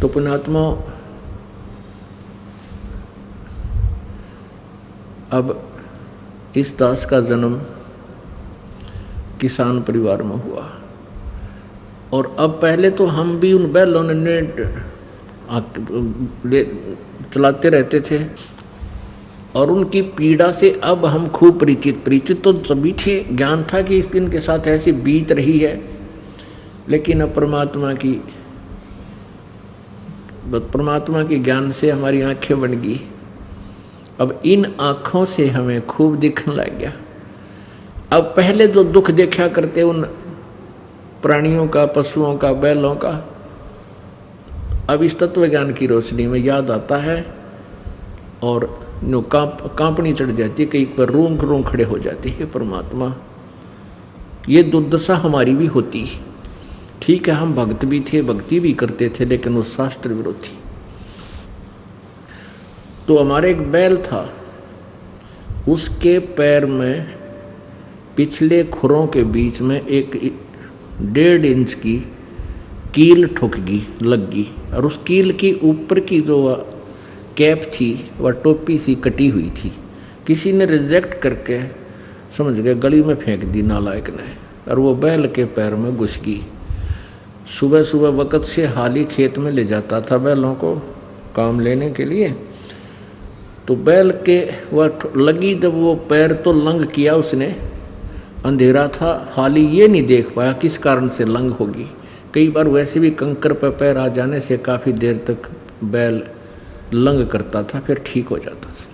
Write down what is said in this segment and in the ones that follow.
तो पुण्यात्मा, अब इस दास का जन्म किसान परिवार में हुआ। और अब पहले तो हम भी उन बैलों ने चलाते रहते थे और उनकी पीड़ा से अब हम खूब परिचित तो सभी थे, ज्ञान था कि इनके साथ ऐसी बीत रही है। लेकिन अब परमात्मा की ज्ञान से हमारी आंखें बन गई। अब इन आँखों से हमें खूब दिखने लग गया। अब पहले जो दुख देखा करते उन प्राणियों का, पशुओं का, बैलों का, अब इस तत्व ज्ञान की रोशनी में याद आता है और कांपनी चढ़ जाती है, कहीं पर रूम खड़े हो जाती है। परमात्मा, ये दुर्दशा हमारी भी होती है। ठीक है, हम भक्त भी थे, भक्ति भी करते थे, लेकिन वो शास्त्र विरोधी। तो हमारे एक बैल था, उसके पैर में पिछले खुरों के बीच में एक 1.5 इंच की कील लग गई और उस कील की ऊपर की जो कैप थी वह टोपी सी कटी हुई थी। किसी ने रिजेक्ट करके समझ गया गली में फेंक दी नालायक ने, और वो बैल के पैर में घुस गई। सुबह सुबह वक़्त से हाली खेत में ले जाता था बैलों को काम लेने के लिए। तो बैल के वह लगी, जब वो पैर तो लंग किया उसने, अंधेरा था, हाली ये नहीं देख पाया किस कारण से लंग होगी। कई बार वैसे भी कंकर पर पैर आ जाने से काफ़ी देर तक बैल लंग करता था, फिर ठीक हो जाता था।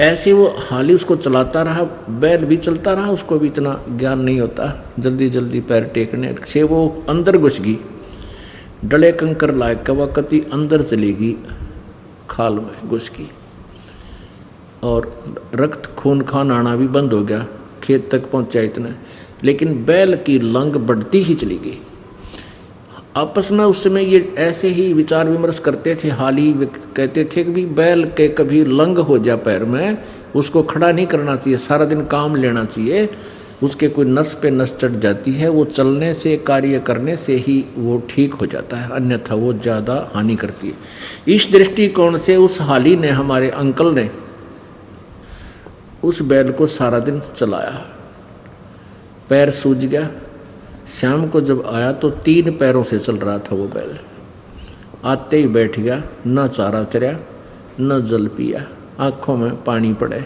ऐसे वो हाली उसको चलाता रहा, बैल भी चलता रहा, उसको भी इतना ज्ञान नहीं होता, जल्दी जल्दी पैर टेकने से वो अंदर घुस गई। डले कंकर लायक का वक़्त ही अंदर चली गई, खाल में घुस गई और रक्त खून खान आना भी बंद हो गया, खेत तक पहुंचा इतना। लेकिन बैल की लंग बढ़ती ही चली गई। आपस में उस समय ये ऐसे ही विचार विमर्श करते थे। हाली कहते थे कि भी बैल के कभी लंग हो जा पैर में, उसको खड़ा नहीं करना चाहिए, सारा दिन काम लेना चाहिए, उसके कोई नस पे नस चढ़ जाती है, वो चलने से, कार्य करने से ही वो ठीक हो जाता है, अन्यथा वो ज़्यादा हानि करती है। इस दृष्टिकोण से उस हाली ने, हमारे अंकल ने, उस बैल को सारा दिन चलाया। पैर सूज गया। शाम को जब आया तो 3 पैरों से चल रहा था वो बैल। आते ही बैठ गया, न चारा चरया न जल पिया, आँखों में पानी पड़े।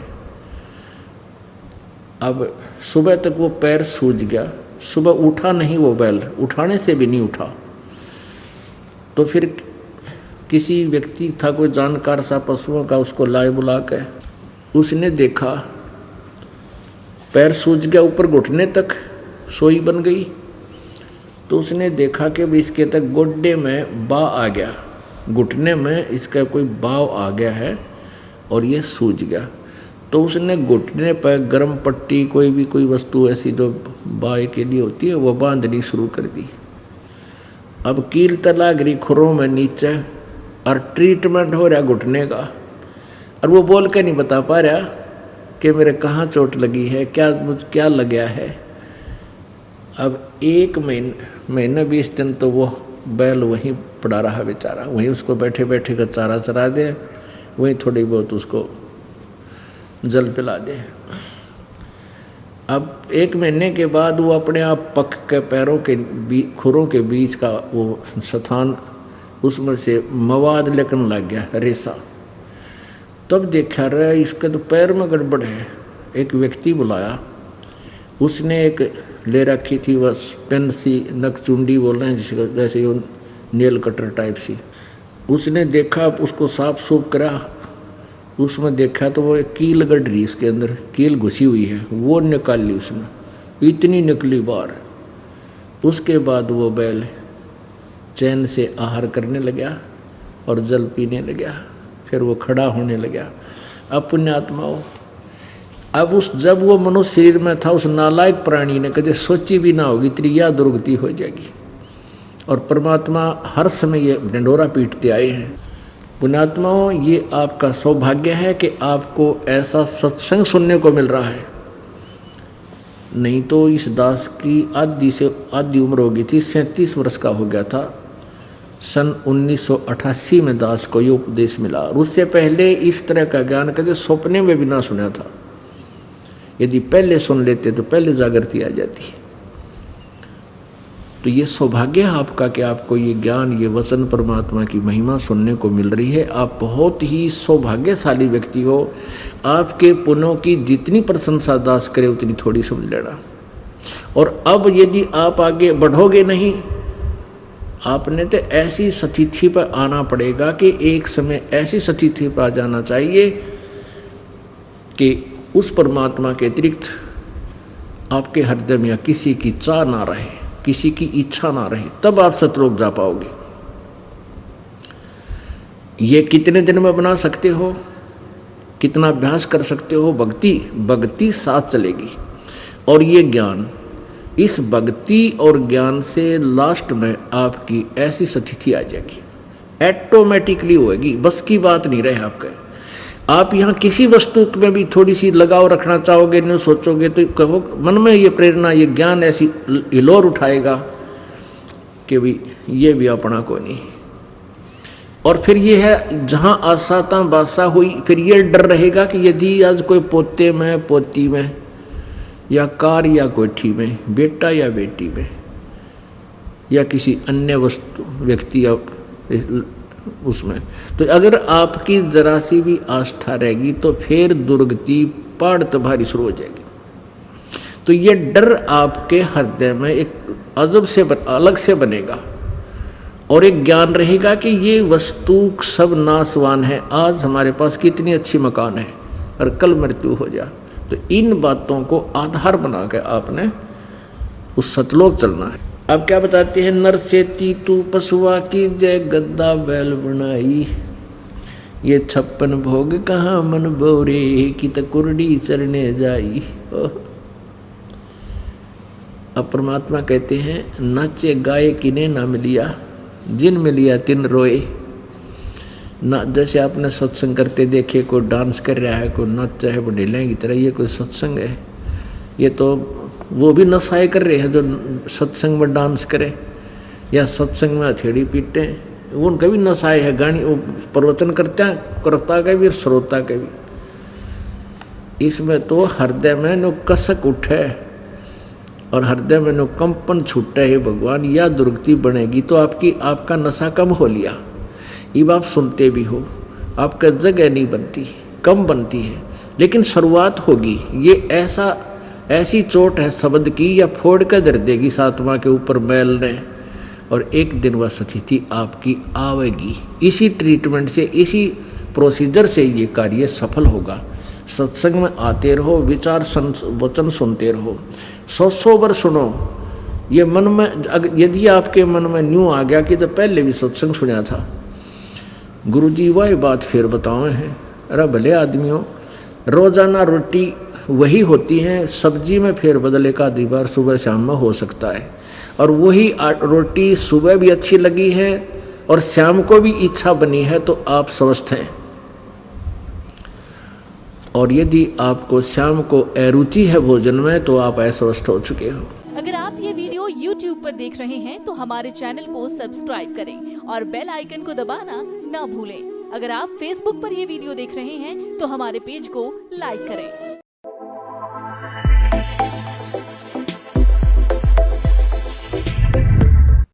अब सुबह तक वो पैर सूज गया, सुबह उठा नहीं वो बैल, उठाने से भी नहीं उठा। तो फिर किसी व्यक्ति था, कोई जानकार सा पशुओं का, उसको लाए बुला के उसने देखा पैर सूज गया, ऊपर घुटने तक सोई बन गई। तो उसने देखा कि भी इसके तक गोड्डे में बा आ गया, घुटने में इसका कोई बाव आ गया है और ये सूज गया। तो उसने घुटने पर गर्म पट्टी, कोई वस्तु ऐसी जो बाय के लिए होती है, वो बांधनी शुरू कर दी। अब कील तला गिरी खुरों में नीचे और ट्रीटमेंट हो रहा घुटने का, और वो बोल के नहीं बता पा रहा कि मेरे कहाँ चोट लगी है, क्या लग गया है। अब 1 महीना 20 दिन तो वो बैल वहीं पड़ा रहा बेचारा, वहीं उसको बैठे बैठे का चारा चरा दे, वहीं थोड़ी बहुत उसको जल पिला दे। अब 1 महीने के बाद वो अपने आप पक के पैरों के खुरों के बीच का वो स्थान, उसमें से मवाद लेकर लग गया, रेसा। तब देखा रहा इसके तो पैर में गड़बड़ है। एक व्यक्ति बुलाया, उसने एक ले रखी थी बस पेन सी, नकचुंडी बोल रहे हैं जिसको, जैसे वो नेल कटर टाइप सी। उसने देखा, उसको साफ सूफ करा, उसमें देखा तो वो एक कील गड़ रही, उसके अंदर कील घुसी हुई है, वो निकाल ली उसने, इतनी निकली बार। उसके बाद वो बैल चैन से आहार करने लगा और जल पीने लगा, फिर वो खड़ा होने लगा। अब पुण्यात्माओं, अब जब वो मनुष्य शरीर में था, उस नालायक प्राणी ने कभी सोची भी ना होगी इतनी यह दुर्गति हो जाएगी। और परमात्मा हर समय ये ढंढोरा पीटते आए हैं। पुण्यात्माओं, ये आपका सौभाग्य है कि आपको ऐसा सत्संग सुनने को मिल रहा है। नहीं तो इस दास की आधी से आधी उम्र हो गई थी, 37 वर्ष का हो गया था। सन 1988 में दास को ये उपदेश मिला। और उससे पहले इस तरह का ज्ञान कभी सपने में भी ना सुना था। यदि पहले सुन लेते तो पहले जागृति आ जाती। तो ये सौभाग्य है आपका कि आपको ये ज्ञान, ये वचन परमात्मा की महिमा सुनने को मिल रही है। आप बहुत ही सौभाग्यशाली व्यक्ति हो। आपके पुण्यों की जितनी प्रशंसा दास करे उतनी थोड़ी समझ लेना। और अब यदि आप आगे बढ़ोगे नहीं, आपने तो ऐसी स्थिति पर आना पड़ेगा कि एक समय ऐसी स्थिति पर आ जाना चाहिए कि उस परमात्मा के अतिरिक्त आपके हृदय में किसी की चाह ना रहे, किसी की इच्छा ना रहे, तब आप सतलोक जा पाओगे। ये कितने दिन में बना सकते हो, कितना अभ्यास कर सकते हो? भक्ति साथ चलेगी। और ये ज्ञान, इस भक्ति और ज्ञान से लास्ट में आपकी ऐसी स्थिति आ जाएगी, ऑटोमेटिकली होगी, बस की बात नहीं रहे आपका। आप यहाँ किसी वस्तु में भी थोड़ी सी लगाव रखना चाहोगे, नहीं सोचोगे, तो कहो मन में ये प्रेरणा, ये ज्ञान ऐसी हिलोर उठाएगा कि भी ये भी अपना को नहीं। और फिर ये है, जहाँ आशा तहाँ बादशाह हुई, फिर ये डर रहेगा कि यदि आज कोई पोते में, पोती में, या कार या कोठी में, बेटा या बेटी में, या किसी अन्य वस्तु, व्यक्ति या उसमें, तो अगर आपकी जरा सी भी आस्था रहेगी तो फिर दुर्गति पहाड़ तबाही शुरू हो जाएगी। तो ये डर आपके हृदय में एक अजब से अलग से बनेगा। और एक ज्ञान रहेगा कि ये वस्तु सब नाशवान है। आज हमारे पास कितनी अच्छी मकान है और कल मृत्यु हो जाए। तो इन बातों को आधार बना के आपने उस सतलोक चलना है। अब क्या बताते हैं, नर से तीतू पशुआ की जय, गद्दा बैल बनाई, ये 56 भोग कहाँ मन बोरे, की तकुरडी चरने जाई। अब परमात्मा कहते हैं, नाचे गाए किने ना मिलिया, जिन मिलिया तिन रोए। ना जैसे आपने सत्संग करते देखे, कोई डांस कर रहा है, कोई नाचा है बुढ़ेले की तरह, ये कोई सत्संग है? ये तो वो भी नशाए कर रहे हैं जो सत्संग में डांस करें या सत्संग में हथेड़ी पीटे, उनका भी नशाए है। गानी वो प्रवचन करता के भी, श्रोता के भी। इसमें तो हृदय में नो कसक उठे और हृदय में नो कंपन छूटे है भगवान, या दुर्गति बनेगी तो आपका नशा कम हो लिया। अब आप सुनते भी हो, आपका जगह नहीं बनती, कम बनती है, लेकिन शुरुआत होगी। ये ऐसी चोट है शब्द की, या फोड़ कर दर देगी सात्मा के ऊपर बैल ने, और एक दिन वह स्थिति आपकी आवेगी। इसी ट्रीटमेंट से, इसी प्रोसीजर से ये कार्य सफल होगा। सत्संग में आते रहो, विचार वचन सुनते रहो, 100 बार सुनो। ये मन में यदि आपके मन में न्यू आ गया कि तो पहले भी सत्संग सुना था, गुरुजी वही बात फिर बताओ हैं। अरे भले आदमियों, रोजाना रोटी वही होती है, सब्जी में फेर बदल एक आधी बार सुबह शाम में हो सकता है, और वही रोटी सुबह भी अच्छी लगी है और शाम को भी इच्छा बनी है तो आप स्वस्थ हैं। और यदि आपको शाम को अरुचि है भोजन में तो आप अस्वस्थ हो चुके हो। अगर आप ये वीडियो YouTube पर देख रहे हैं तो हमारे चैनल को सब्सक्राइब करें और बेल आइकन को दबाना ना भूलें। अगर आप Facebook पर ये वीडियो देख रहे हैं तो हमारे पेज को लाइक करें।